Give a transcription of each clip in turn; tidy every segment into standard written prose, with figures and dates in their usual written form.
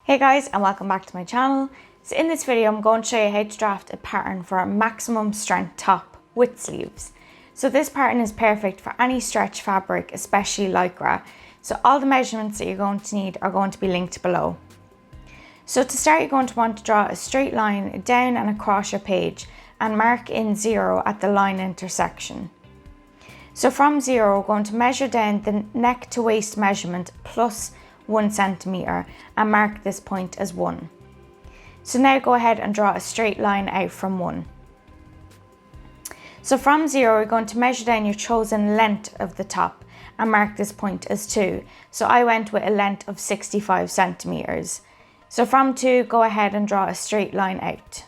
Hey guys, and welcome back to my channel. So in this video I'm going to show you how to draft a pattern for a maximum strength top with sleeves. So this pattern is perfect for any stretch fabric, especially lycra. So all the measurements that you're going to need are going to be linked below. So to start, you're going to want to draw a straight line down and across your page and mark in 0 at the line intersection. So from 0, we're going to measure down the neck to waist measurement plus 1 centimeter and mark this point as 1. So now go ahead and draw a straight line out from 1. So from 0, we're going to measure down your chosen length of the top and mark this point as 2. So I went with a length of 65 centimeters. So from 2, go ahead and draw a straight line out.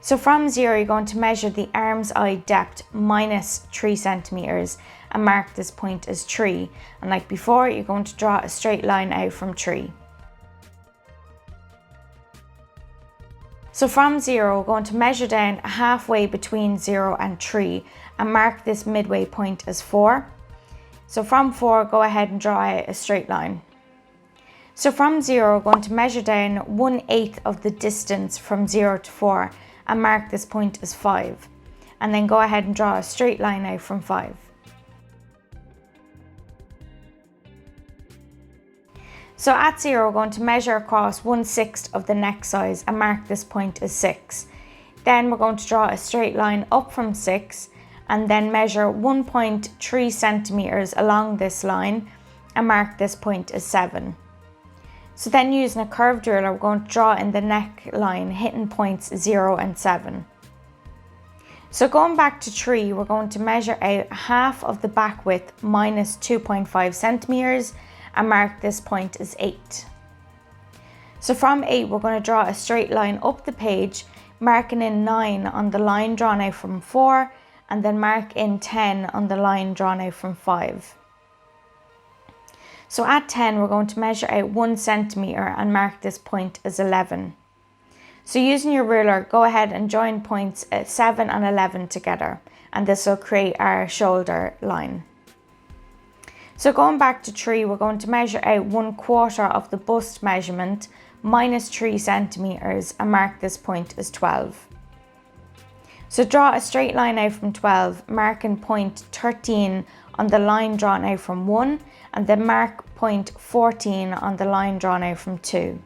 So from 0, you're going to measure the arm's eye depth minus 3 centimeters and mark this point as 3. And like before, you're going to draw a straight line out from 3. So from 0, we're going to measure down halfway between 0 and 3 and mark this midway point as 4. So from 4, go ahead and draw out a straight line. So from 0, we're going to measure down 1/8 of the distance from 0 to 4 and mark this point as 5. And then go ahead and draw a straight line out from 5. So at 0, we're going to measure across 1/6 of the neck size and mark this point as 6. Then we're going to draw a straight line up from 6 and then measure 1.3 centimeters along this line and mark this point as 7. So then using a curved ruler, we're going to draw in the neckline, hitting points 0 and 7. So going back to 3, we're going to measure out half of the back width minus 2.5 centimeters and mark this point as 8. So from 8, we're going to draw a straight line up the page, marking in 9 on the line drawn out from 4, and then mark in 10 on the line drawn out from 5. So at 10, we're going to measure out 1 centimeter and mark this point as 11. So using your ruler, go ahead and join points at 7 and 11 together, and this will create our shoulder line. So going back to 3, we're going to measure out 1/4 of the bust measurement minus 3 centimeters and mark this point as 12. So draw a straight line out from 12, marking point 13 on the line drawn out from 1, and then mark point 14 on the line drawn out from 2.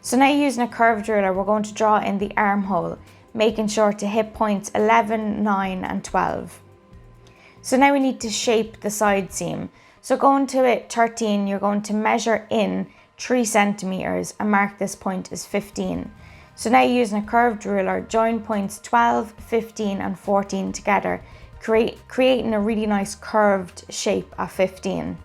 So now using a curved ruler, we're going to draw in the armhole, making sure to hit points 11, 9 and 12. So now we need to shape the side seam. So going to it 13, you're going to measure in 3 centimeters and mark this point as 15. So now using a curved ruler, join points 12, 15 and 14 together, creating a really nice curved shape at 15.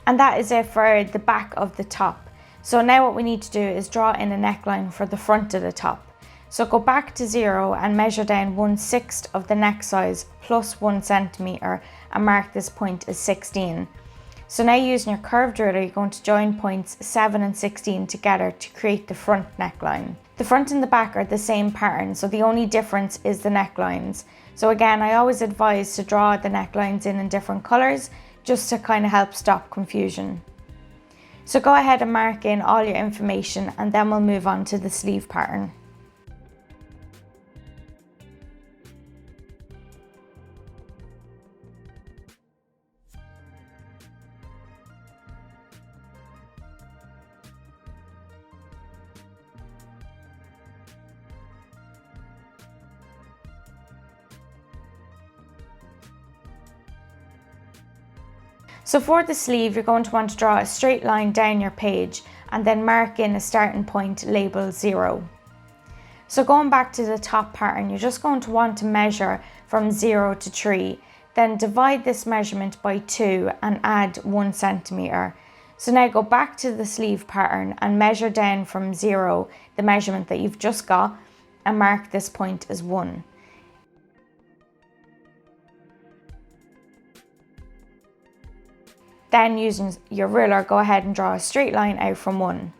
And that is it for the back of the top. So now what we need to do is draw in a neckline for the front of the top. So go back to 0 and measure down 1/6 of the neck size plus 1 centimeter and mark this point as 16. So now using your curved ruler, you're going to join points 7 and 16 together to create the front neckline. The front and the back are the same pattern, so the only difference is the necklines. So again, I always advise to draw the necklines in different colors just to kind of help stop confusion. So go ahead and mark in all your information and then we'll move on to the sleeve pattern. So for the sleeve, you're going to want to draw a straight line down your page and then mark in a starting point labeled 0. So going back to the top pattern, you're just going to want to measure from 0 to 3, then divide this measurement by 2 and add 1 centimeter. So now go back to the sleeve pattern and measure down from 0, the measurement that you've just got, and mark this point as 1. Then using your ruler, go ahead and draw a straight line out from 1.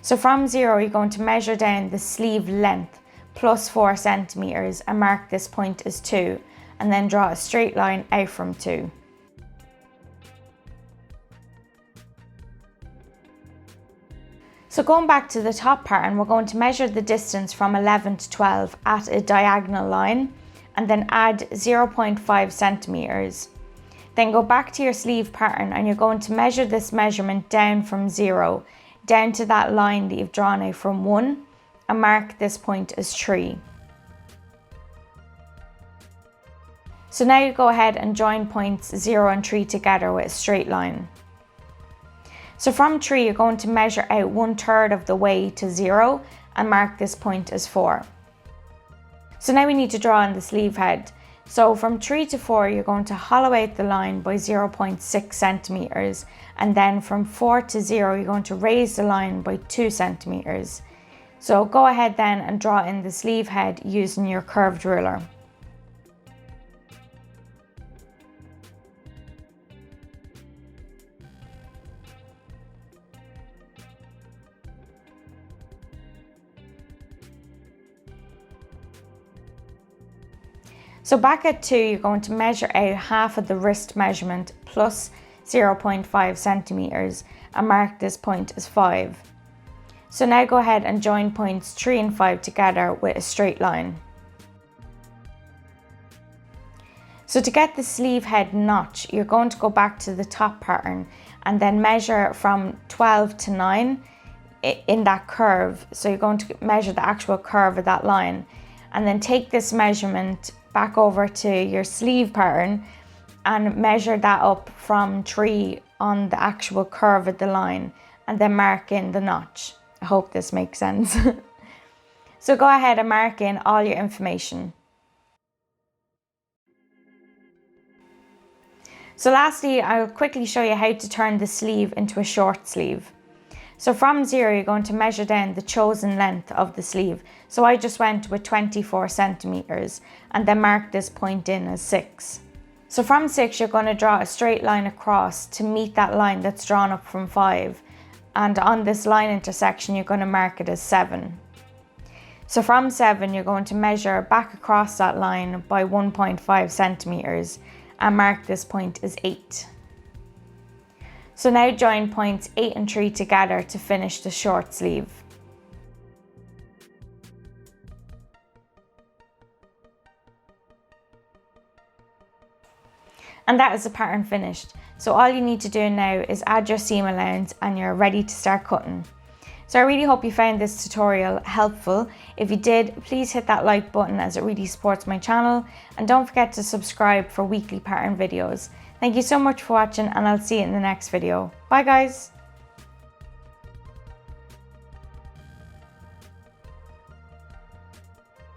So from 0, you're going to measure down the sleeve length plus 4 centimeters and mark this point as 2, and then draw a straight line out from 2. So going back to the top pattern, we're going to measure the distance from 11 to 12 at a diagonal line and then add 0.5 centimeters. Then go back to your sleeve pattern and you're going to measure this measurement down from 0, down to that line that you've drawn out from 1, and mark this point as 3. So now you go ahead and join points 0 and 3 together with a straight line. So from 3 you're going to measure out 1/3 of the way to 0 and mark this point as 4. So now we need to draw in the sleeve head. So from 3 to 4 you're going to hollow out the line by 0.6 centimeters, and then from 4 to 0 you're going to raise the line by 2 centimeters. So go ahead then and draw in the sleeve head using your curved ruler. So back at 2 you're going to measure out half of the wrist measurement plus 0.5 centimeters and mark this point as 5. So now go ahead and join points 3 and 5 together with a straight line. So to get the sleeve head notch, you're going to go back to the top pattern and then measure from 12 to 9 in that curve. So you're going to measure the actual curve of that line, and then take this measurement back over to your sleeve pattern and measure that up from 3 on the actual curve of the line, and then mark in the notch. I hope this makes sense. So go ahead and mark in all your information. So lastly, I'll quickly show you how to turn the sleeve into a short sleeve. So from 0 you're going to measure down the chosen length of the sleeve. So I just went with 24 centimeters and then mark this point in as 6. So from 6 you're going to draw a straight line across to meet that line that's drawn up from 5. And on this line intersection you're going to mark it as 7. So from 7 you're going to measure back across that line by 1.5 centimeters and mark this point as 8. So now join points 8 and 3 together to finish the short sleeve. And that is the pattern finished. So all you need to do now is add your seam allowance and you're ready to start cutting. So I really hope you found this tutorial helpful. If you did, please hit that like button as it really supports my channel, and don't forget to subscribe for weekly pattern videos. Thank you so much for watching, and I'll see you in the next video. Bye guys!